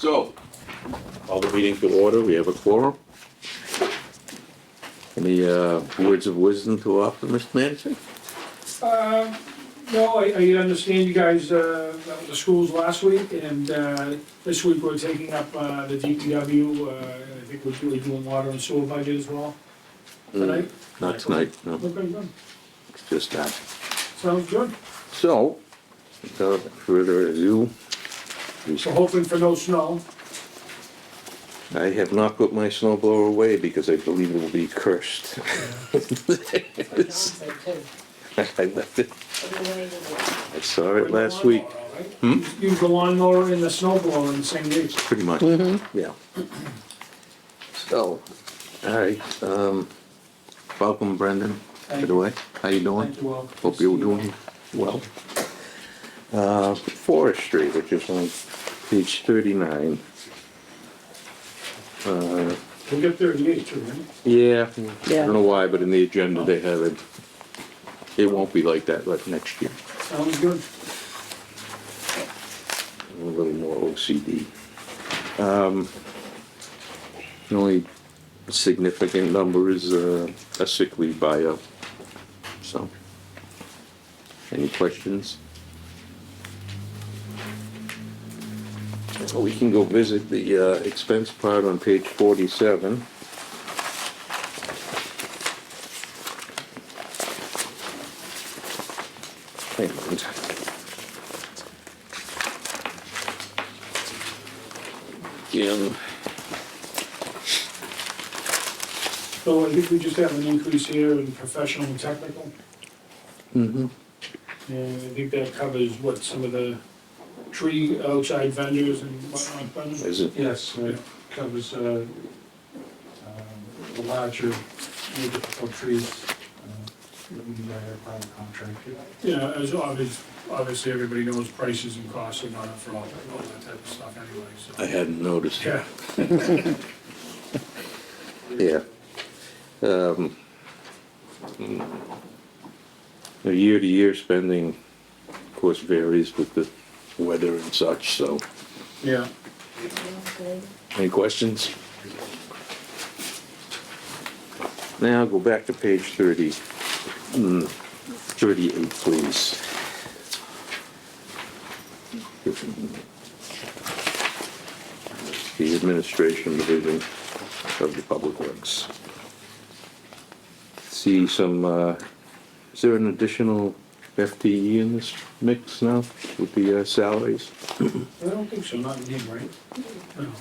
So, call the meeting to order, we have a quorum. Any words of wisdom to offer, Mr. Manager? No, I understand you guys, out of the schools last week, and this week we're taking up the DPW. I think we're doing water and sewer budget as well tonight. Not tonight, no, Okay, good. it's just that. Sounds good. So, without further ado, So hoping for no snow. I have not put my snow blower away because I believe it will be cursed. I left it, I saw it last week, Use the lawnmower and the snow blower in the same day. pretty much, yeah. So, all right, welcome Brendan, by the way, how you doing? Thank you all. Hope you're doing well. Forestry, which is on page 39. We'll get 38 too, right? Yeah, I Yeah. don't know why, but in the agenda they have it. It won't be like that like next year. Sounds good. A little more OCD. The only significant number is a sick leave buyout. So, any questions? We can go visit the expense part on page 47. And again, So I think we just have an increase here in professional and technical. And I think that covers what some of the tree outside vendors and whatnot. Brendan? is it? Yes, it covers the larger, more difficult trees that we have by contract. Yeah, as obviously everybody knows prices and costs are not up for all that type of stuff anyway, so. I hadn't noticed. Yeah, Yeah. The year-to-year spending, of course, varies with the weather and such, so. yeah. Any questions? Now go back to page 38, please. The administration division of the public works. See some, is there an additional FTE in this mix now with the salaries? I don't think so, not in him, right?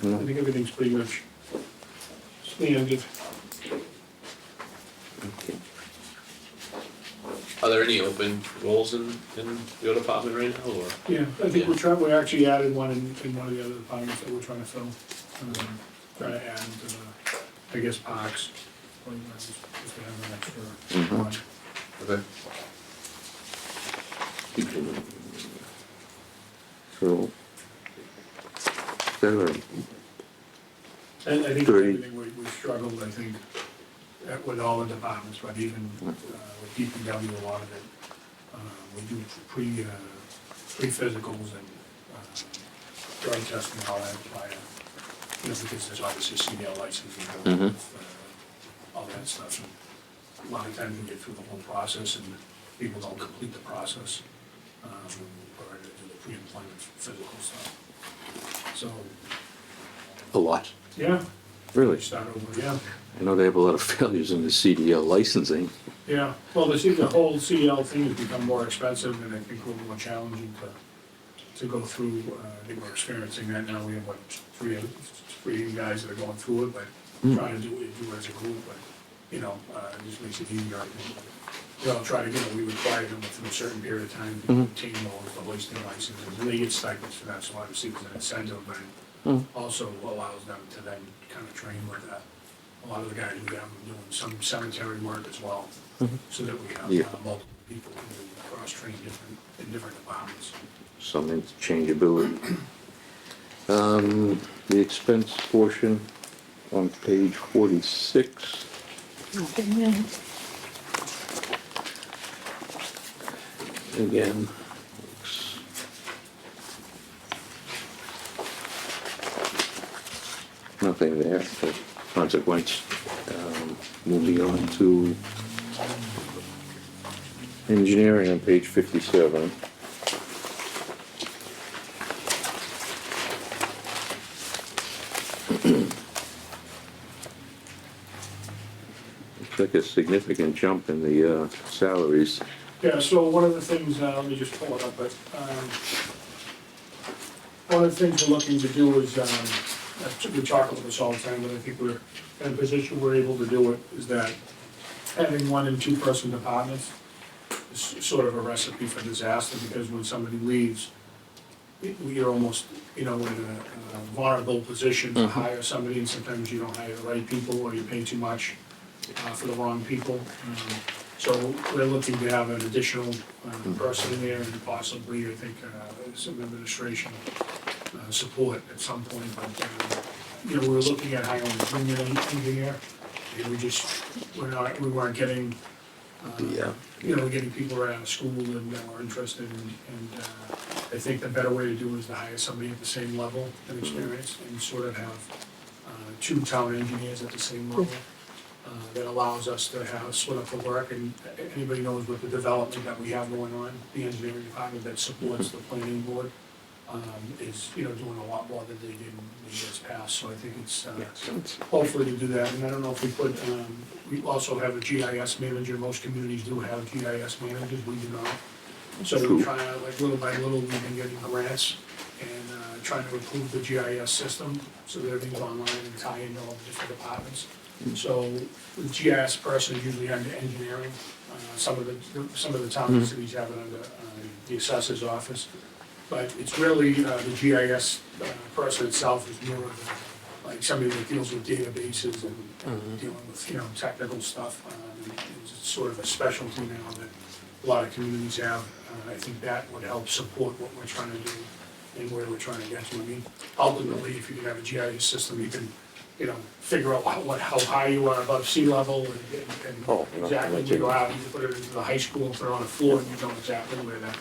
No, I think everything's pretty much standard. Okay. Are there any open roles in your department right now, or? Yeah, I think we actually added one in one of the other departments that we're trying to fill. Trying to add to the, I guess, parks. Just to have an extra one. Okay. So, there are, And I think 30. everything we struggled, I think, with all the departments, but even with DPW, a lot of it, we do pre-physicals and drug testing and all that prior. Because there's obviously CDL licensing, all that stuff. And a lot of times we get through the whole process and people don't complete the process, or do the pre-employment physical stuff. So, a lot, yeah, really. start over, yeah. I know they have a lot of failures in the CDL licensing. Yeah, well, the whole CL thing has become more expensive and I think a little more challenging to go through. I think we're experiencing that now. We have, what, three guys that are going through it, but trying to do it as a group, but, you know, it just makes it easier. I think. We all try to get, we require them within a certain period of time to obtain those, the hoisting licenses, and they get stipends for that, so obviously there's an incentive, but it also allows them to then kind of train with that. A lot of the guys, we have them doing some cemetery work as well, so that we have Yeah. multiple people who can cross-train in different departments. Some interchangeability. The expense portion on page 46. Again, looks nothing there, but consequence. Moving on to engineering on page 57. Looks like a significant jump in the salaries. Yeah, so one of the things, let me just pull it up, but, one of the things we're looking to do is, we talk about this all the time, but I think we're in a position we're able to do it, is that having one and two person departments is sort of a recipe for disaster, because when somebody leaves, we are almost, in a vulnerable position to hire somebody, and sometimes you don't hire the right people, or you pay too much for the wrong people. So we're looking to have an additional person in there, and possibly, I think, some administration support at some point, but, we're looking at hiring a junior engineer, and we weren't getting, Yeah. getting people right out of school and that were interested, and I think the better way to do is to hire somebody at the same level and experience, and sort of have two town engineers at the same level. That allows us to have, split up the work, and anybody knows with the development that we have going on, the engineering department that supports the planning board, is, doing a lot more than they did in the years past, so I think it's, hopefully to do that, and I don't know if we also have a GIS manager, most communities do have GIS managers, we do not. So we're trying to, like, little by little, we've been getting grants and trying to improve the GIS system, so that everything's online and tie into all the different departments. So the GIS person is usually under engineering, some of the towns and cities have it under the assessor's office. But it's really, the GIS person itself is more of like somebody that deals with databases and dealing with, technical stuff. It's sort of a specialty now that a lot of communities have. I think that would help support what we're trying to do and where we're trying to get to. I mean, ultimately, if you can have a GIS system, you can, figure out how high you are above sea level and exactly where you are. You can put it into the high school, put it on a floor, and you know exactly where that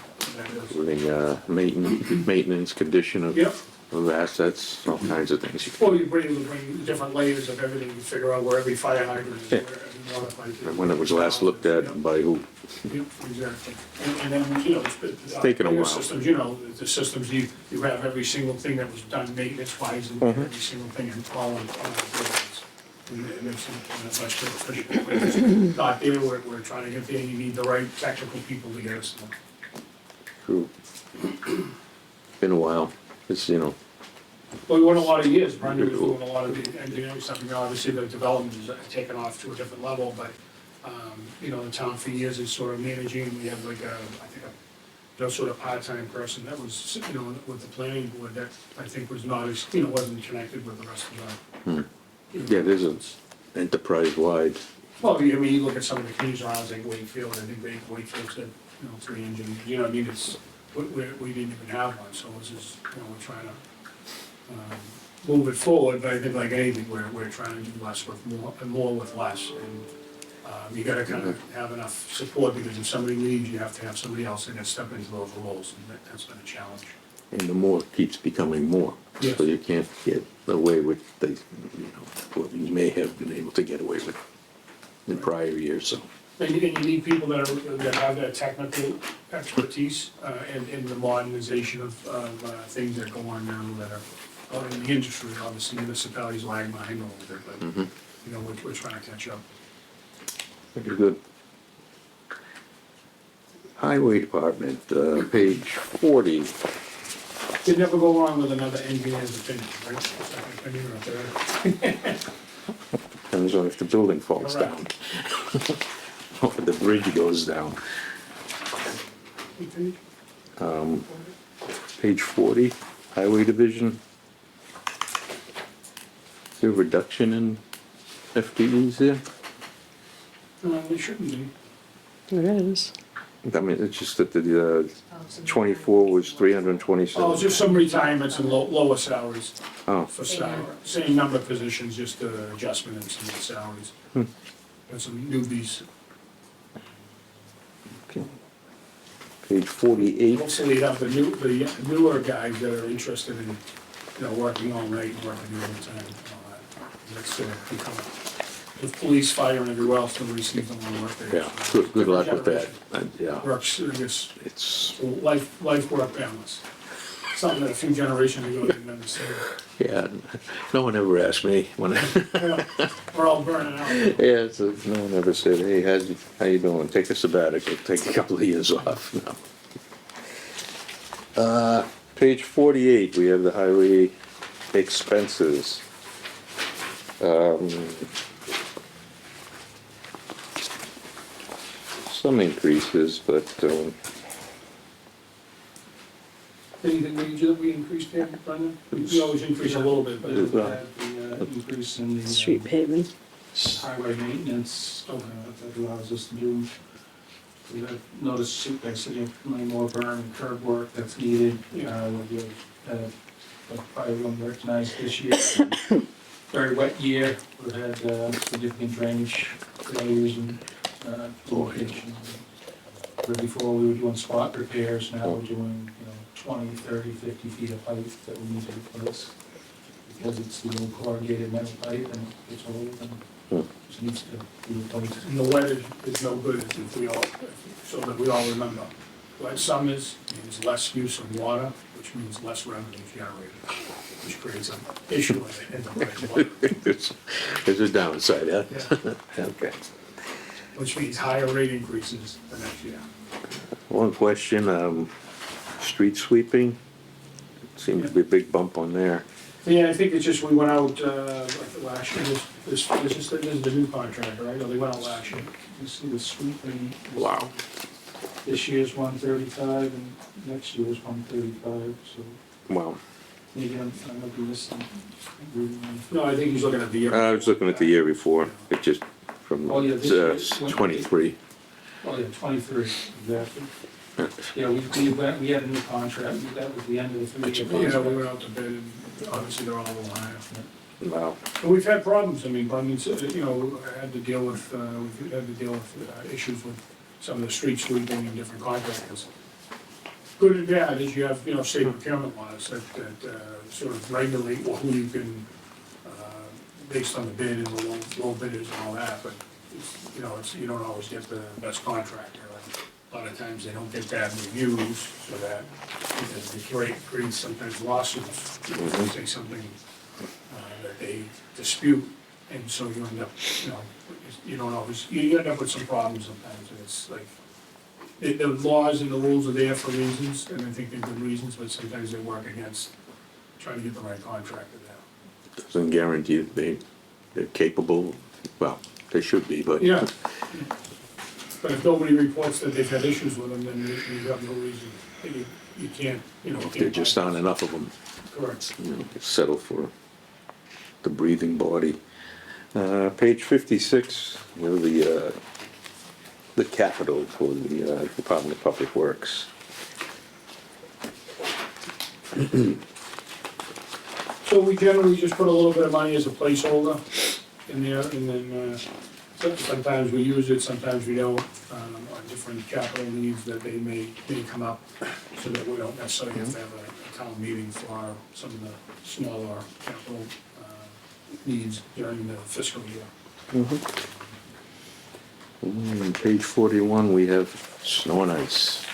is. Including maintenance, condition of Yep. of assets, all kinds of things. Well, you bring different layers of everything, you figure out where every fire hydrant is, where every water pipe is. And when it was last looked at and by who. Yep, exactly. And then, It's taken a bigger while. systems, the systems, you have every single thing that was done maintenance-wise, and every single thing in all in buildings. And it's much more efficient. But it's not there, we're trying to get there, you need the right technical people to get us there. True. Been a while. It's, Well, we went a lot of years, Brenda was doing a lot of the engineering stuff, obviously the development has taken off to a different level, but, the town for years is sort of managing, we have like I think sort of part-time person that was, with the planning board that I think was not as, wasn't connected with the rest of the. yeah, there's an enterprise-wide. Well, I mean, you look at some of the communities around, like Wakefield, I think Wakefield's got, 3 engineers, it's, we didn't even have one, so it's just, we're trying to move it forward, but I think like anything, we're trying to do less with more, and more with less, and you gotta kind of have enough support, because if somebody leaves, you have to have somebody else that can step into those roles, and that's been a challenge. And the more keeps becoming more. Yes. So you can't get away with what you may have been able to get away with in prior years, so. And you need people that have that technical expertise, in the modernization of things that go on now that are out in the industry. Obviously, municipalities lag behind a little bit, but, we're trying to catch up. Very good. Highway Department, page 40. You never go wrong with another engineer's opinion, right? Second opinion or third. Depends on if the building falls down. Or the bridge goes down. Okay. Page 40, Highway Division. Is there a reduction in FTEs there? It shouldn't be. There is. I mean, it's just that the 24 was 327. Oh, just some retirements and lower salaries Oh, for salary. Same number of positions, just adjustment in some of the salaries. And some newbies. okay. Page 48. Hopefully you have the newer guys that are interested in, working all night and working overtime and all that. That's become, with police, fire, and everywhere else, nobody seems to want to work there. Yeah, So good luck with that. generation Yeah, Works, I guess, it's, life-work balance. Something that a few generations ago didn't understand. yeah, no one ever asked me when I, Yeah, we're all burning out. yeah, so no one ever said, hey, how you doing? Take a sabbatical, take a couple of years off. No. Page 48, we have the highway expenses. Some increases, but, Anything major that we increased there, Brendan? We always increase a little bit, but We had the increase in the Street paving. highway maintenance that allows us to do. We have noticed significantly more burn and curb work that's needed. We've probably going to recognize this year. Very wet year, we've had significant drainage failures and locations. Where before we were doing spot repairs, now we're doing, 20, 30, 50 feet of pipe that we need to replace. Because it's the old corrugated metal pipe and it's old and just needs to be replaced. And the weather is no good if we all, so that we all remember. Wet summers means less use of water, which means less revenue generated, which creates an issue in the budget. there's a downside, yeah? Yeah. Okay. Which means higher rate increases the next year. One question, street sweeping, seems to be a big bump on there. Yeah, I think it's just, we went out, last year, this is the new contract, right? Or they went out last year. You see the sweeping. Wow. This year's 135 and next year's 135, so Wow. maybe I might be missing. No, I think he's looking at the year. I was looking at the year before, it just, from, Oh, yeah, this year. 23. Oh, yeah, 23, exactly. Yeah, we had a new contract, that was the end of the 3-year Yeah, we contract. went out to bid, and obviously they're all a little higher. Wow. And we've had problems, I mean, had to deal with, we've had to deal with issues with some of the street sweeping and different contractors. Good and bad is you have, state procurement laws that sort of regulate who you can, based on the bid and the low bidders and all that, but you don't always get the best contractor. A lot of times they don't get bad reviews, so that, because it creates sometimes lawsuits, if they say something that they dispute, and so you end up, you don't always, you end up with some problems sometimes, and it's like, the laws and the rules are there for reasons, and I think they're good reasons, but sometimes they work against trying to get the right contractor there. Doesn't guarantee they're capable, well, they should be, but. Yeah. But if nobody reports that they've had issues with them, then you have no reason, you can't, There just aren't enough of them, Correct. Settle for the breathing body. Page 56, the capital for the Department of Public Works. So we generally just put a little bit of money as a placeholder in there, and then sometimes we use it, sometimes we don't, on different capital needs that they may come up, so that we don't necessarily have to have a town meeting for some of the smaller capital needs during the fiscal year. Page 41, we have snow and ice.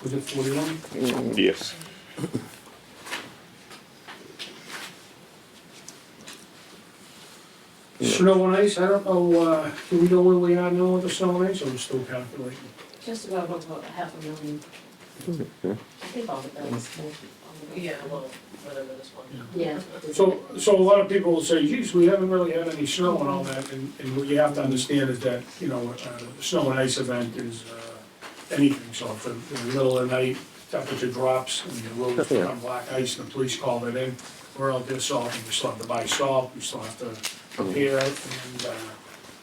Was it 41? Yes. Snow and ice, I don't know, do we know where we are now with the snow and ice, or we're still calculating? Just about $500,000. Okay. I think all the bills. Yeah, well, whatever this one. Yeah. So a lot of people will say, geez, we haven't really had any snow and all that, and what you have to understand is that, a snow and ice event is anything, so if in the middle of the night, temperature drops, and the roads become black ice, and the police call it in, we're out there salting, we still have to buy salt, we still have to prepare it,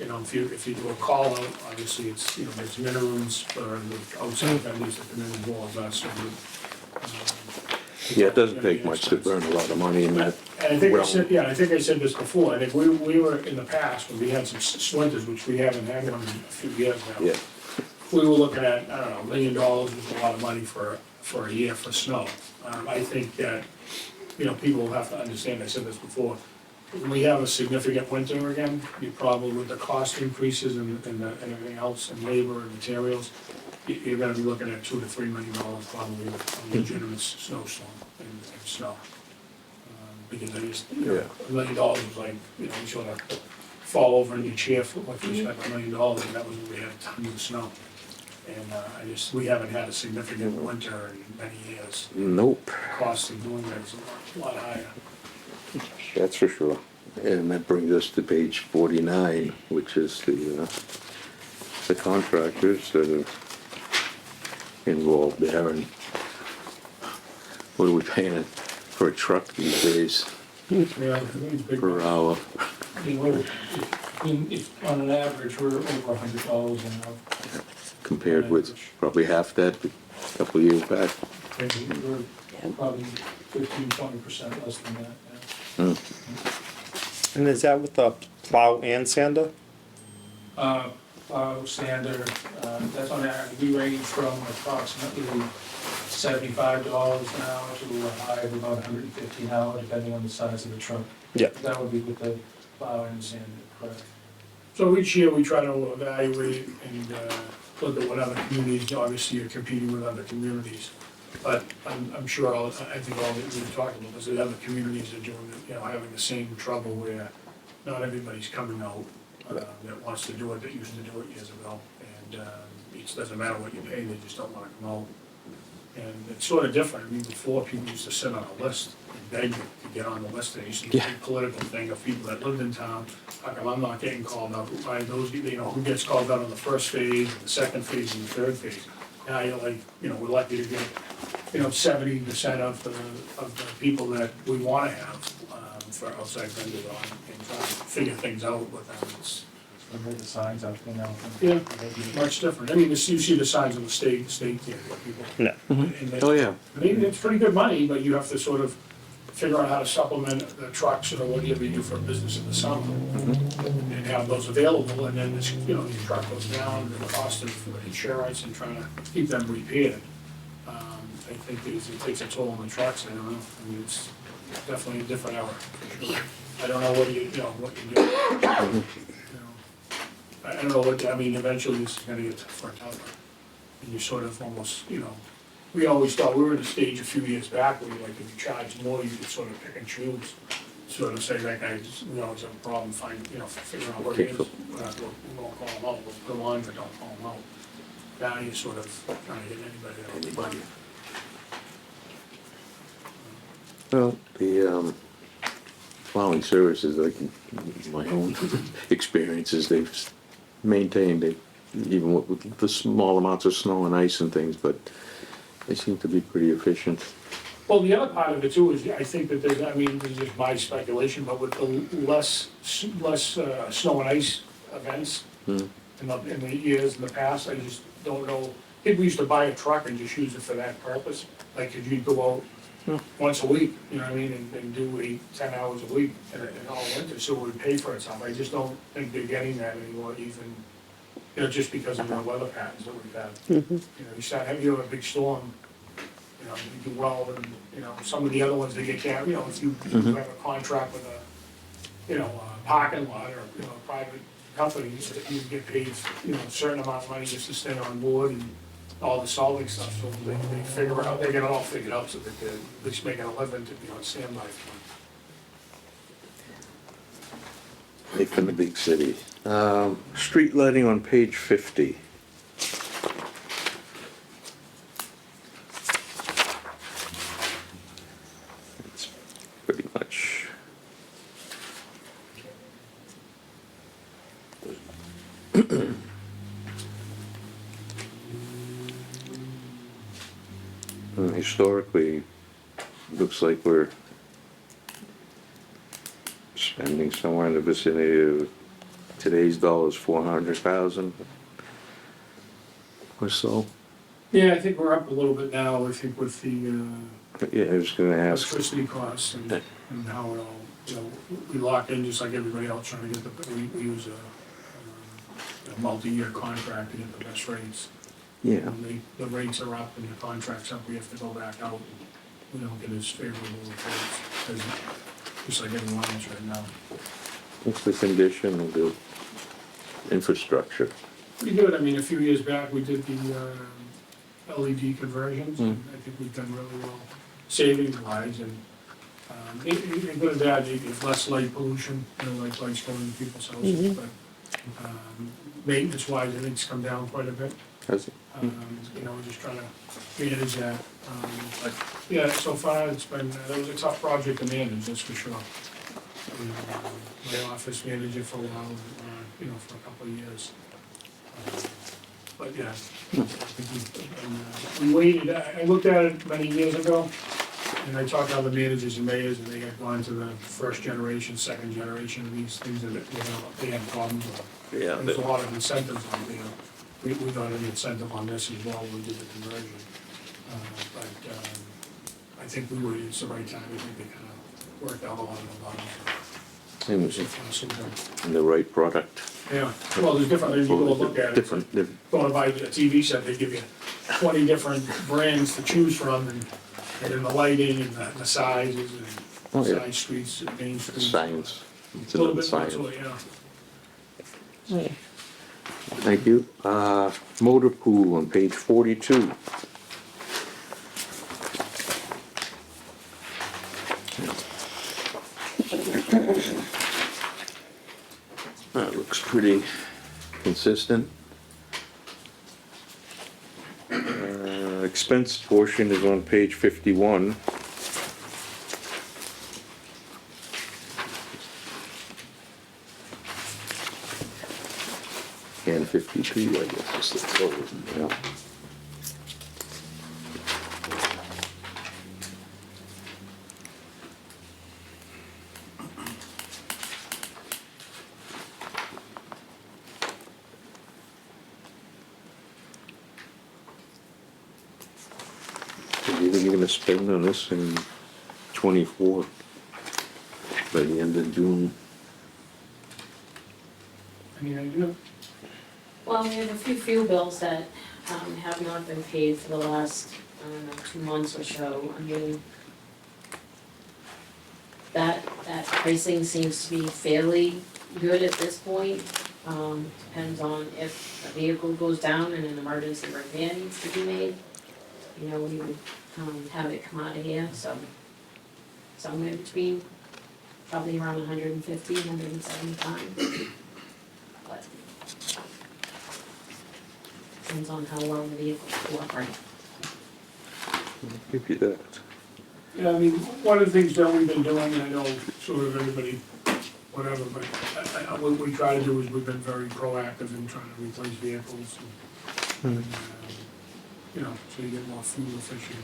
and, if you do a call out, obviously it's, there's minimums for the outside vendors that come in and do all that, so Yeah, it doesn't take much to burn a lot of money in that. And I think I Well- said, yeah, I think I said this before, I think we were in the past, when we had some winters, which we haven't had one in a few years now. Yeah, We were looking at, I don't know, $1 million was a lot of money for a year for snow. I think that, you know, people will have to understand, I said this before, when we have a significant winter again, you probably, with the cost increases and everything else, and labor and materials, you're gonna be looking at $2 to $3 million probably on legitimate snowstorm and snow. Because I just, you know, $1 million was like, you know, you sort of fall over in your chair for what you spent $1 million, and that was when we had tons of snow. And we haven't had a significant winter in many years. nope, The cost of doing that is a lot higher. that's for sure. And that brings us to page 49, which is the contractors that are involved there, and what are we paying for a truck these days Yeah, I think it's big. per hour? I mean, if, on an average, we're over $100 an hour. Compared with probably half that a couple of years back. We're probably 15-20% less than that, yeah. Hmm. And is that with the plow and sander? Plow, sander, that's on average, we range from approximately $75 an hour to a high of about $150 an hour, depending on the size of the truck. Yeah. That would be with the plow and sander, correct? So each year, we try to evaluate and look at what other communities, obviously you're competing with other communities. But I think all that we've talked about is that other communities are doing, you know, having the same trouble where not everybody's coming out that wants to do it, that used to do it years ago. And it doesn't matter what you pay, they just don't wanna come out. And it's sort of different. I mean, before, people used to sit on a list and beg to get on the list. There used to be a big political thing of people that lived in town. How come I'm not getting called out? Why those, you know, who gets called out on the first phase, the second phase, and the third phase? Now you're like, you know, we're lucky to get, you know, 70% of the people that we wanna have for outside vendors on and try to figure things out with them. It's Remember the signs out there now? Yeah. much different. I mean, you see the signs on the state can't get people. No. And they- Oh, yeah. I mean, it's pretty good money, but you have to sort of figure out how to supplement the trucks or whatever you do for a business in the summer. And have those available, and then this, you know, your truck goes down, the cost of insurance and trying to keep them repaired. I think it takes a toll on the trucks, I don't know, I mean, it's definitely a different hour, for sure. I don't know what you do. You know, I don't know what, I mean, eventually this is gonna get tougher and tougher. And you sort of almost, you know, we always thought, we were in a stage a few years back where like if you charge more, you could sort of pick and choose. Sort of say that guy, we always have a problem figuring out what it is. We won't call him out, we'll go on, but don't call him out. Now you're sort of trying to get anybody. Well, the plowing services, like in my own experiences, they've maintained, even with the small amounts of snow and ice and things, but they seem to be pretty efficient. Well, the other part of it too is, I think that there's, I mean, this is just my speculation, but with the less snow and ice events in the years in the past, I just don't know. People used to buy a truck and just use it for that purpose, like if you'd go out once a week, you know what I mean, and do 8-10 hours a week in all winter, so it would pay for itself. I just don't think they're getting that anymore, even, you know, just because of the weather patterns that we've had. You know, you have a big storm, you know, you do well, and, you know, some of the other ones, they get carried, you know, if you have a contract with a, you know, a parking lot or, you know, a private company, you get paid, you know, a certain amount of money just to stay on board and all the solving stuff, so they figure out, they get it all figured out so that they're at least making a living to be on standby for. Life in the big city. Street lighting on page 50. It's pretty much. Historically, looks like we're spending somewhere in the vicinity of today's dollars, 400,000 or so. Yeah, I think we're up a little bit now, I think with the Yeah, I was gonna ask. electricity costs and how it all, you know, we lock in just like everybody else trying to get the, we use a multi-year contract to get the best rates. Yeah, When the rates are up and the contract's up, we have to go back out, and we don't get as favorable rates as, just like everyone else right now. what's the condition of the infrastructure? Pretty good, I mean, a few years back, we did the LED conversions, and I think we've done really well savings wise, and even good or bad, it's less light pollution, you know, like lights going into people's houses, but maintenance wise, I think it's come down quite a bit. Has it? You know, we're just trying to manage that, but yeah, so far it's been, that was a tough project to manage, that's for sure. My office manager for a while, you know, for a couple of years. But yeah, I think we waited, I looked at it many years ago, and I talked to other managers and mayors, and they had gone to the first generation, second generation of these things that, you know, they had problems with. Yeah, There's a lot of incentives on, you know, we got an incentive on this as well when we did the conversion. But I think we waited, it's the right time, I think they kind of worked out a lot of the bugs. It was So far, so good. the right product. Yeah, well, there's different, you go look at it. Different, Going to buy a TV set, they give you 20 different brands to choose from, and then the lighting and the sizes Oh, and yeah. side streets, main streets. science. It's A little another bit more science. to it, yeah. Thank you. Motor pool on page 42. That looks pretty consistent. Expense portion is on page 51. And 52, I guess, is the total, yeah. So do you think you're gonna spend on this in 24 by the end of June? Any idea? Well, we have a few fuel bills that have not been paid for the last, I don't know, 2 months or so. I mean, that pricing seems to be fairly good at this point. Depends on if a vehicle goes down and an emergency repair needs to be made. You know, we would have it come out of here, so somewhere between probably around 150, 175. But depends on how well the vehicles cooperate. Give you that. Yeah, I mean, one of the things that we've been doing, and I know sort of everybody, whatever, but what we try to do is we've been very proactive in trying to replace vehicles. And, you know, so you get more fuel efficient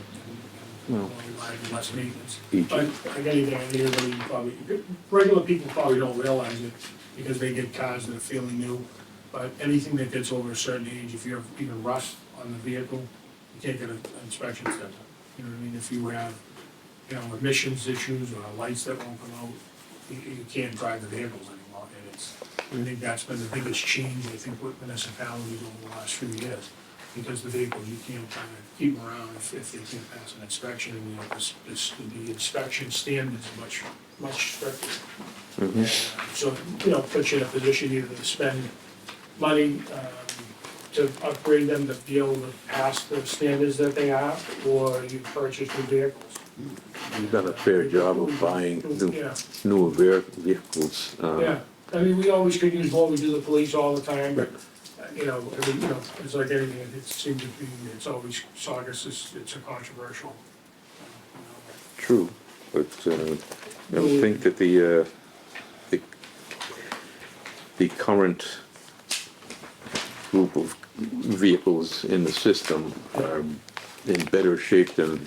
and more reliable, less maintenance. Each. But like anything, everybody probably, regular people probably don't realize it because they get cars that are fairly new. But anything that gets over a certain age, if you have even rust on the vehicle, you can't get an inspection center. You know what I mean? If you have, you know, emissions issues or lights that won't come out, you can't drive the vehicles anymore. And it's, I think that's been the biggest change, I think, with municipalities over the last few years. Because the vehicles, you can't kind of keep them around if they can't pass an inspection. And, you know, the inspection standards are much stricter. So, you know, puts you in a position either to spend money to upgrade them to be able to pass the standards that they are, or you purchase new vehicles. You've done a fair job of buying Yeah. newer vehicles. Yeah, I mean, we always could use more, we do the police all the time, but, you know, it's like anything, it seems to be, it's always, Saugus it's a controversial. True, but I would think that the current group of vehicles in the system are in better shape than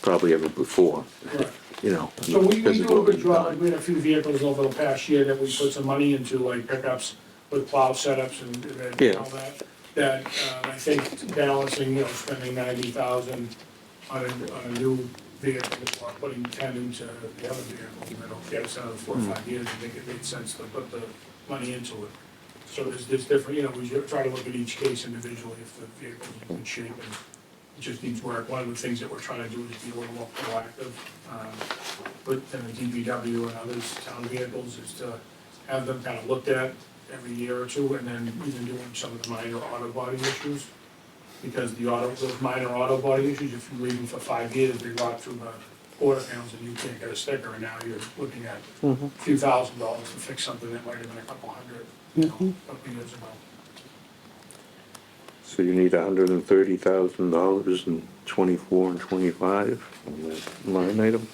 probably ever before, Right. you know. So we because of do a what good we've job, done. like we had a few vehicles over the past year that we put some money into, like pickups with plow setups and Yeah. all that. That, I think balancing, you know, spending 90,000 on a new vehicle or putting 10 into the other vehicle, that'll get us another 4 or 5 years, I think it made sense to put the money into it. So there's different, we try to look at each case individually if the vehicle's in good shape and it just needs work. One of the things that we're trying to do is be a little more proactive, with the DPW and others, town vehicles, is to have them kind of looked at every year or two, and then even doing some of the minor auto body issues. Because those minor auto body issues, if you leave them for 5 years, they rot through the quarter pounds and you can't get a sticker, and now you're looking at a few $1,000s to fix something that might have been a couple hundred, a couple years ago. So you need $130,000 in 24 and 25 on that line item?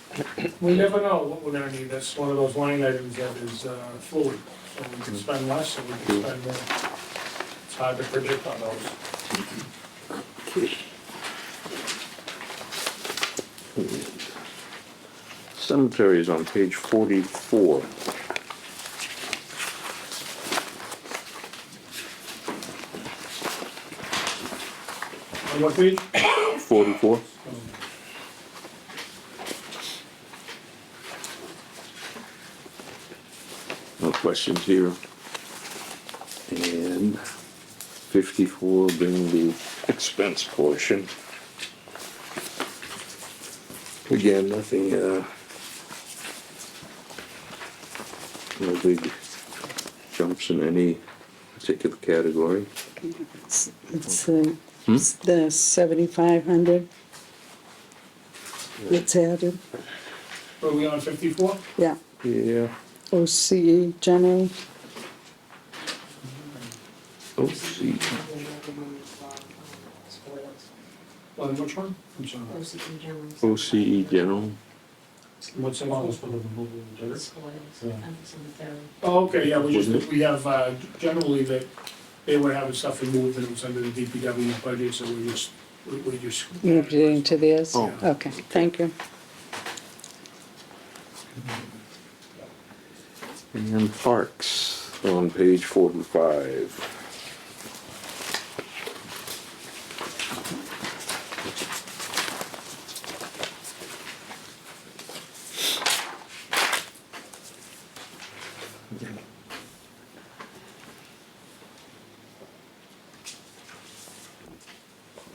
We never know what we're gonna need, that's one of those line items that is fluid, so we can spend less or we can spend more. It's hard to predict on those. Cemetery is on page 44. On what page? 44? No questions here. And 54 being the expense portion. Again, nothing, no big jumps in any particular category. It's the 7,500 that's added, Are we on 54? yeah, Yeah. OCE general, Oh, see. On which one? I'm sorry. OCE general. OCE general. What's that? Almost for the removal of the dirt. Spoils, Yeah. and cemetery. Oh, okay, yeah, we have, generally that they were having stuff removed and it was under the DPW budget, so we just. moved it into theirs? Oh. Okay, thank you. And parks on page 45.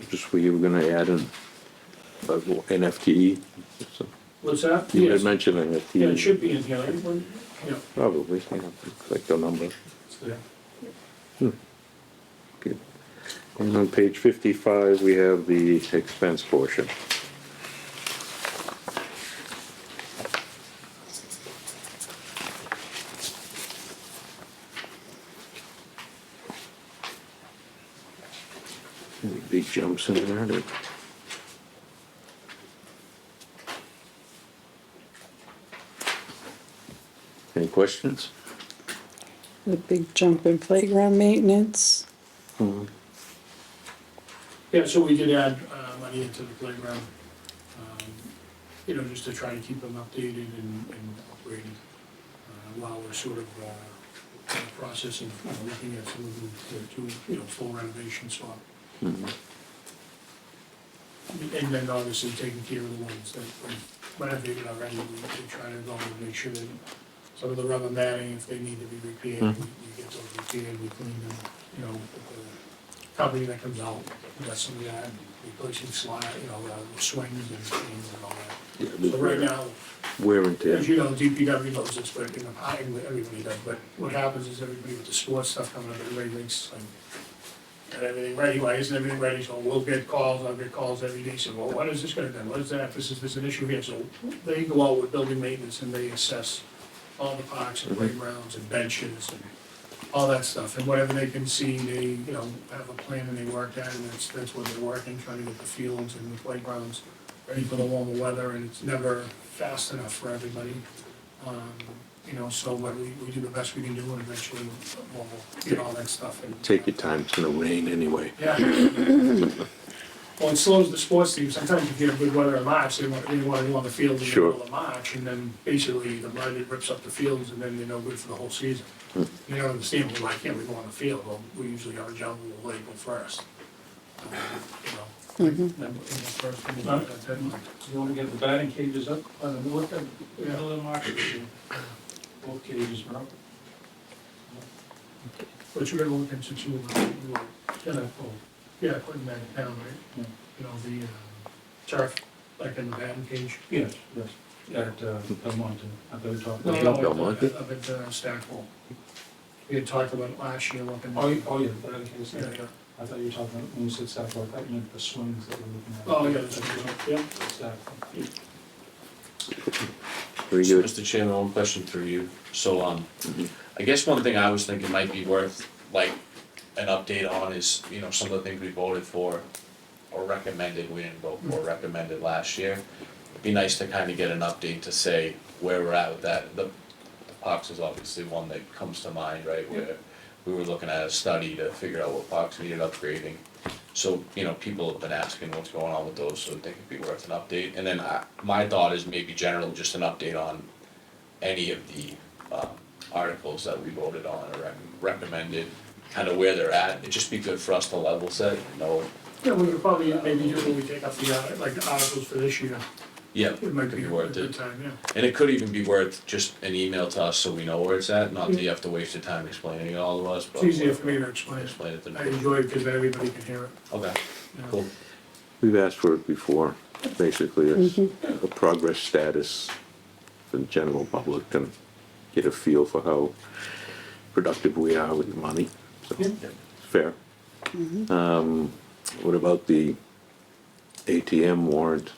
Just where you were gonna add an FTE. So What's that? you had Yes. mentioned an Yeah, FTE. it should be in here, right? Yeah, Probably, yeah, like the number. it's there. Good. And on page 55, we have the expense portion. Any big jumps in there? Any questions? The big jump in playground maintenance, Yeah, so we did add, money into the playground, just to try to keep them updated and upgraded, while we're sort of, in the process of, looking at some of the, full renovation stuff. And then obviously taking care of the ones that, when I've been already, we try to go and make sure that some of the rubber matting, if they need to be repaired, we get those repaired, we clean them, with the company that comes out, we got some of that, and replacing slide, the swings and chains and all that. Yeah, So right now, wear and tear. as you know, DPW knows this, but everybody does, but what happens is everybody with the sports stuff coming up, everybody thinks like, got everything ready, why isn't everything ready? So we'll get calls, I'll get calls every day, so, well, what is this gonna do, what is that, this is an issue here, so they go out with building maintenance and they assess all the parks and playgrounds and benches and all that stuff, and whatever they can see, they, have a plan and they work at, and that's what they're working, trying to get the fields and the playgrounds ready for the warmer weather, and it's never fast enough for everybody. So what we do the best we can do, and eventually we'll get all that stuff. And Take your time, it's gonna rain anyway. yeah. Well, it slows the sports team. Sometimes you get good weather in March, they want to go on the field in the Sure. middle of March, and then basically the mud, it rips up the fields, and then they're no good for the whole season. You don't understand, well, why can't we go on the field? Well, we usually have a jungle of April 1st. Mhm. That was the first thing about that deadline. You wanna get the batting cages up, look at, middle of the market, both cages are up. But you're gonna look into too, you were gonna, yeah, putting that down, right? Yeah. You know, the turf, like in the batting cage. Yes, yes, at Belmont, I thought we talked No, about. no, Belmont. up at Stackpole. We had talked about it last year, looking. Oh, yeah, the batting cages, Yeah, yeah. yeah. I thought you were talking about, when you said Stackpole, I thought you meant the swings that we're looking at. Oh, yeah, that's, yeah. Stackpole. Very So, good. Mr. Chairman, one question through you. So, I guess one thing I was thinking might be worth, like, an update on is, you know, some of the things we voted for or recommended, we didn't vote for, recommended last year. It'd be nice to kind of get an update to say where we're at with that. The parks is obviously one that comes to mind, right, where we were looking at a study to figure out what parks needed upgrading. So, you know, people have been asking what's going on with those, so I think it'd be worth an update. And then my thought is maybe generally just an update on any of the articles that we voted on or recommended, kind of where they're at. It'd just be good for us to level set, you know. Yeah, we could probably maybe do when we take up the, like, the articles for this year. Yeah, It might could be be a worth good it. time, yeah. And it could even be worth just an email to us so we know where it's at, not that you have to waste your time explaining it all to us, but. It's easier for me to explain it. Explain it to I me. enjoy it because everybody can hear it. Okay, you know. cool. We've asked for it before, basically, it's a progress status for the general public and get a feel for how productive we are with the money, so, Yeah. fair. What about the ATM warrant?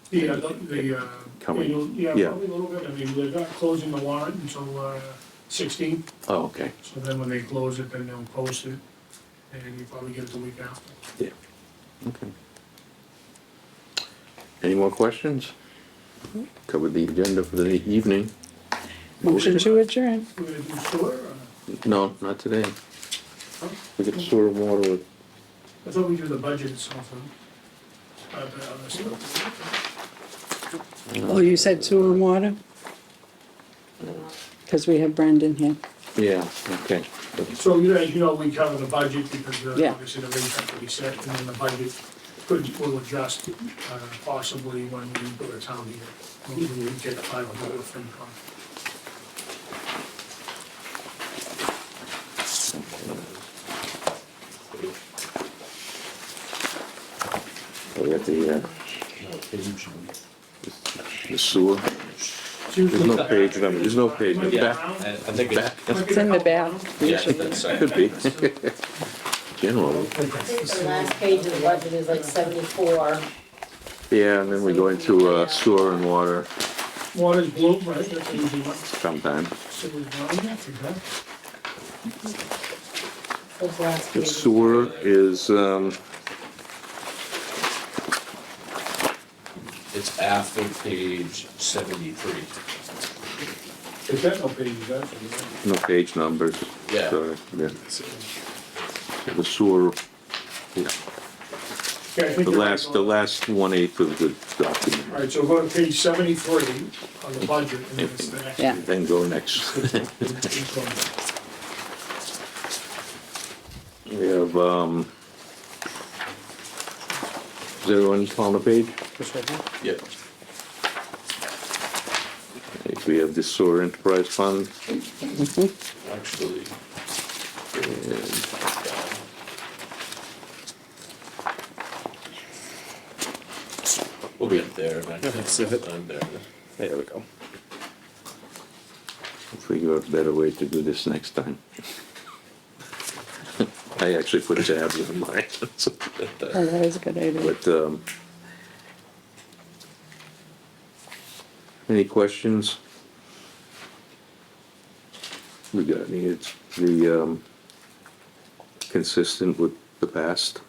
The, Coming. annual- yeah, Yeah. probably a little bit, I mean, they're not closing the warrant until 16, Oh, okay, so then when they close it, then they'll post it, and you probably get it the week after. yeah, okay. Any more questions? Covered the agenda for the evening. Motion to adjourn. We're gonna do sewer, or? No, not today. We get sewer and water with, I thought we do the budget itself, the other stuff. Oh, you said sewer and water? Because we have Brendan here. yeah, okay. So, you know, as you know, we cover the budget because Yeah. obviously the rates have to be set, and then the budget will adjust possibly when we go to town meeting. When we get the final vote from FinCom. We got the sewer. There's There's no page number, there's no page. Might be Back, around. And I think back, It's in the back. Yeah, that's right. could be. Generally, I think the last page of the budget is like 74. yeah, and then we go into sewer and water Water's blue, right, that's usually what, sometime. sewer's blue, that's exactly. Those last The pages. sewer is, It's after page 73. Is that no pages, that's. no page numbers. Yeah. Sorry, yeah. The sewer, yeah, Yeah, I think the you're right, last 1/8 of the document. All right, so go to page 73 on the budget, and then it's the next. Yeah. Then go next. We have, is everyone on the page? Yep. We have the sewer enterprise fund. Actually. We'll be up there eventually. I'm there. There we go. Figure out a better way to do this next time. I actually put tabs on mine. so- Oh, that is a good idea. But, any questions? Regarding it, the, consistent with the past?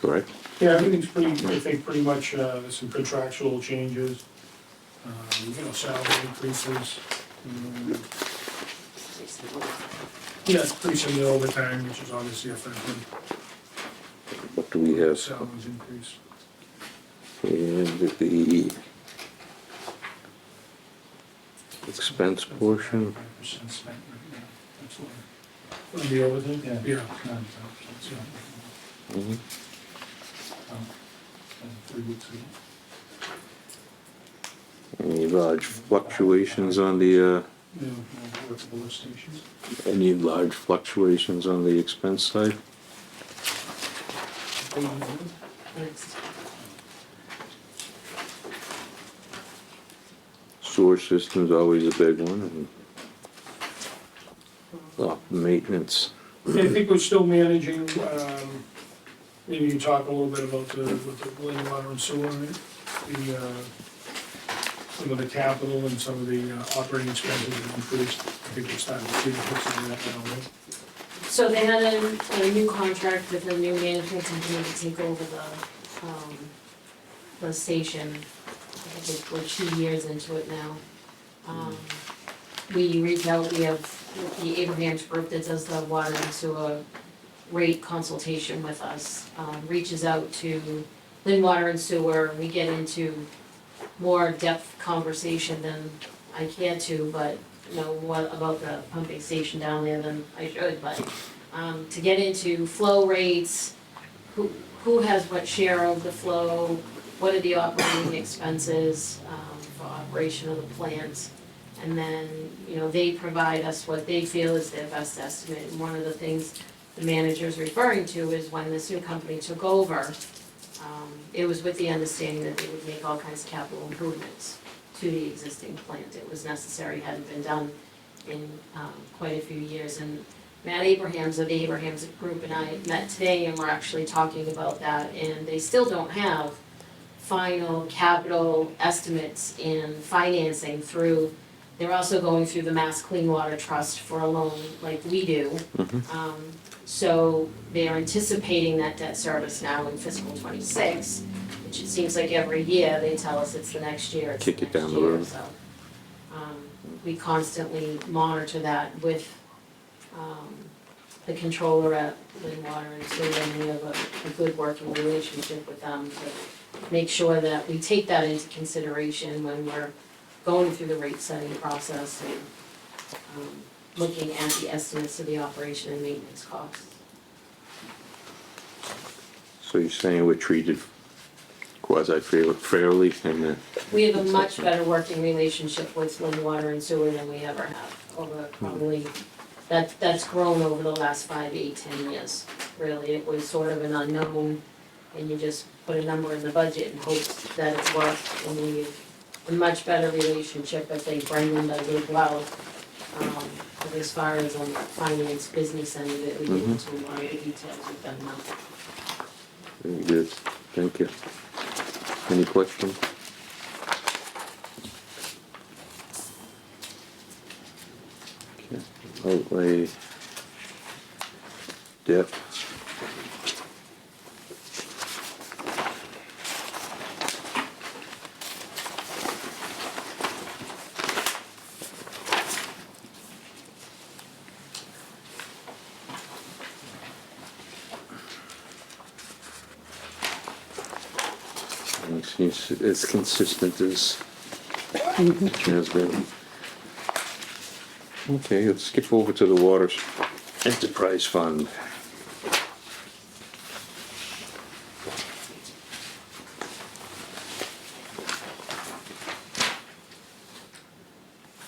Correct? Yeah, everything's pretty, I think, pretty much, there's some contractual changes, you know, salary increases. Yeah, increasing the overtime, which is obviously affecting What do we have? salaries increase. And the expense portion, 5% spent right now, that's what. On the overthing? Yeah. Yeah. Mhm. 3 weeks ago. Any large fluctuations on the, Yeah, work at the lift stations. any large fluctuations on the expense side? Next. Sewer system's always a big one, and maintenance. I think we're still managing, maybe you can talk a little bit about with the boiling water and sewer, some of the capital and some of the operating expenses have increased. I think we're starting to see the picture of that now, right? So they had a new contract with a new management company to take over the station. I think we're 2 years into it now. We reach out, we have the Abraham's group that does the water and sewer rate consultation with us, reaches out to Lynn Water and Sewer. We get into more depth conversation than I care to, but know what about the pumping station down there than I should, but to get into flow rates, who has what share of the flow, what are the operating expenses for operation of the plant, and then, you know, they provide us what they feel is their best estimate. And one of the things the manager's referring to is when this new company took over, it was with the understanding that they would make all kinds of capital improvements to the existing plant. It was necessary, hadn't been done in quite a few years. And Matt Abrahams of the Abrahams Group and I met today, and we're actually talking about that, and they still don't have final capital estimates and financing through. They're also going through the Mass Clean Water Trust for a loan like we do. So they're anticipating that debt service now in fiscal '26, which it seems like every year they tell us it's the next year, it's the Kick it next down the year, road. so. We constantly monitor that with the controller at Lynn Water and Sewer, and we have a good working relationship with them to make sure that we take that into consideration when we're going through the rate setting process and looking at the estimates of the operation and maintenance costs. So you're saying we're treated quasi fairly in the, We have a much better working relationship with Lynn Water and Sewer than we ever have over probably, that's grown over the last 5, 8, 10 years. Really, it was sort of an unknown, and you just put a number in the budget and hope that it's worked. And we have a much better relationship. I think Brendan does as well. But as far as on the finance business end of it, we get into a lot of the details with them now. very good, thank you. Any questions? Okay, outlay, debt. And it seems as consistent as it has been. Okay, let's skip over to the Water Enterprise Fund.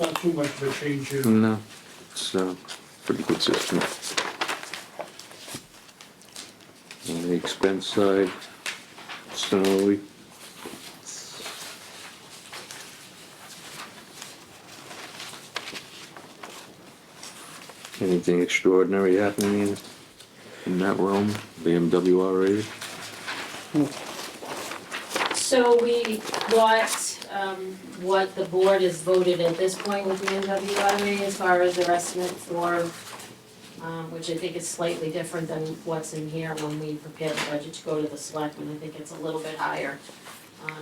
Not too much of a change here. No, it's pretty consistent. On the expense side, similarly. Anything extraordinary happening in that realm, the MWRA? So we got what the board has voted at this point with the NWRA as far as their estimate for, which I think is slightly different than what's in here when we prepare the budget to go to the selectmen. I think it's a little bit higher,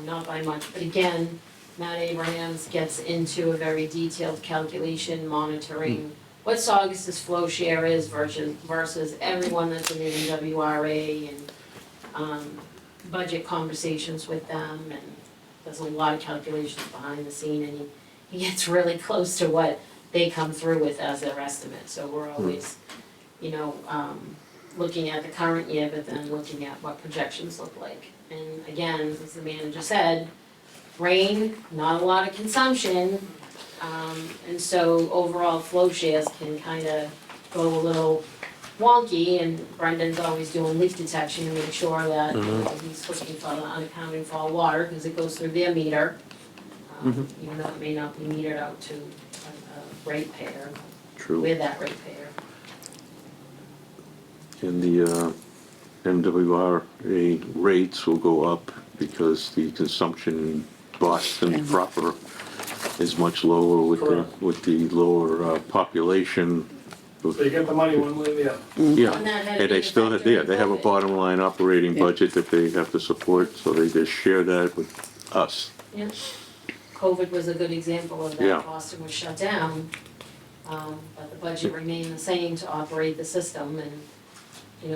not by much. But again, Matt Abrahams gets into a very detailed calculation, monitoring what Saugus's flow share is versus everyone that's in the NWRA, and budget conversations with them, and there's a lot of calculations behind the scene, and he gets really close to what they come through with as their estimate, so we're always looking at the current year, but then looking at what projections look like. And again, as the manager said, rain, not a lot of consumption, and so overall flow shares can kinda go a little wonky, and Brendan's always doing leak detection to make sure that, he's looking for the unaccounted for water, cause it goes through their meter. Even though it may not be metered out to a ratepayer, True. we're that ratepayer. And the MWRA rates will go up because the consumption in Boston proper is much lower with Correct. the lower population. They get the money one way or the other. Yeah, And that had and they been still have, factored yeah, in they have a COVID. bottom line operating Yeah. budget that they have to support, so they just share that with us. Yeah, COVID was a good example of Yeah. that, Boston was shut down, but the budget remained the same to operate the system, and,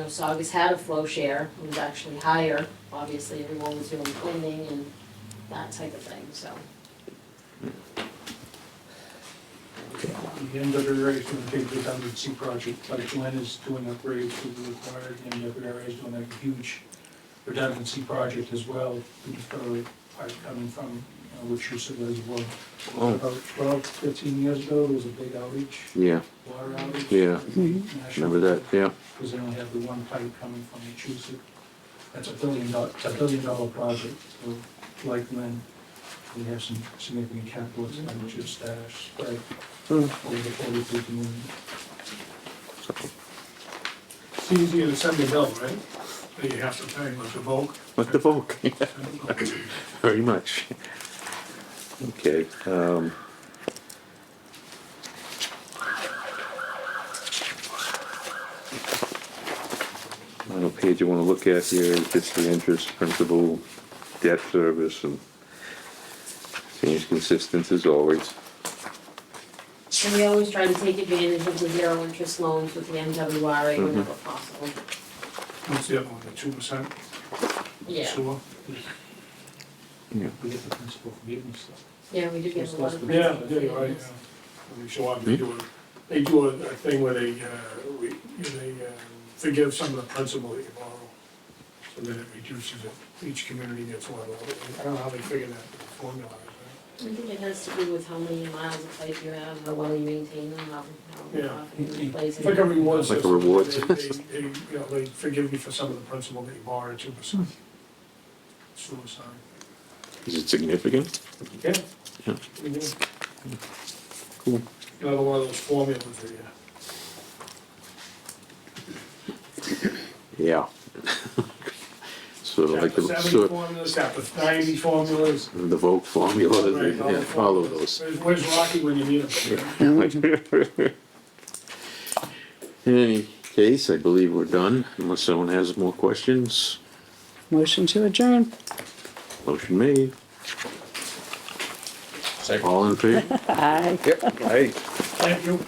Saugus had a flow share, it was actually higher, obviously everyone was doing cleaning and that type of thing, so. The MWRA is doing a big redundancy project, like Glenn is doing upgrades to the required, the MWRA is doing a huge redundancy project as well. We've got a pipe coming from, Wachusett Reservoir. Oh. About 12, 15 years ago, there was a big outage, Yeah, water outage. yeah, National remember that, yeah. Because they only have the one pipe coming from Wachusett. That's $1 billion project, so like Glenn, we have some significant capital expenditure stash spread over the 40-50 million. It's easier to send a bill, right? That you have to pay with the vote. With the vote, very much. Okay, final page you wanna look at here is just the interest, principal, debt service, and seems consistent as always. And we always try to take advantage of the zero interest loans with the MWRA whenever possible. What's the other one, the 2%? Yeah, Sewer? Yeah. We get the principal forgiveness stuff. yeah, we do get It's a lot less of. than- Yeah, you're right, yeah. When we show up, they do a thing where they forgive some of the principal that you borrow, so that it reduces it, each community gets one. I don't know how they figure that formula is, I think it has to do with how many miles of pipe you have, how well you maintain them, how Yeah. often you replace It's like a them. reward Like a system. reward They forgive you for some of the principal that you borrowed, 2%. Suicide. Is it significant? Yeah. Yeah. We do. Cool. You have one of those formulas that Yeah. Sort of like chapter the, 70 formulas, chapter 90 formulas. the vote formula, Right, all the yeah, all of formulas. those. Where's Rocky when you need him? In any case, I believe we're done, unless someone has more questions. Motion to adjourn. Motion made. Second. All in favor? Aye. Yep. Aye. Thank you.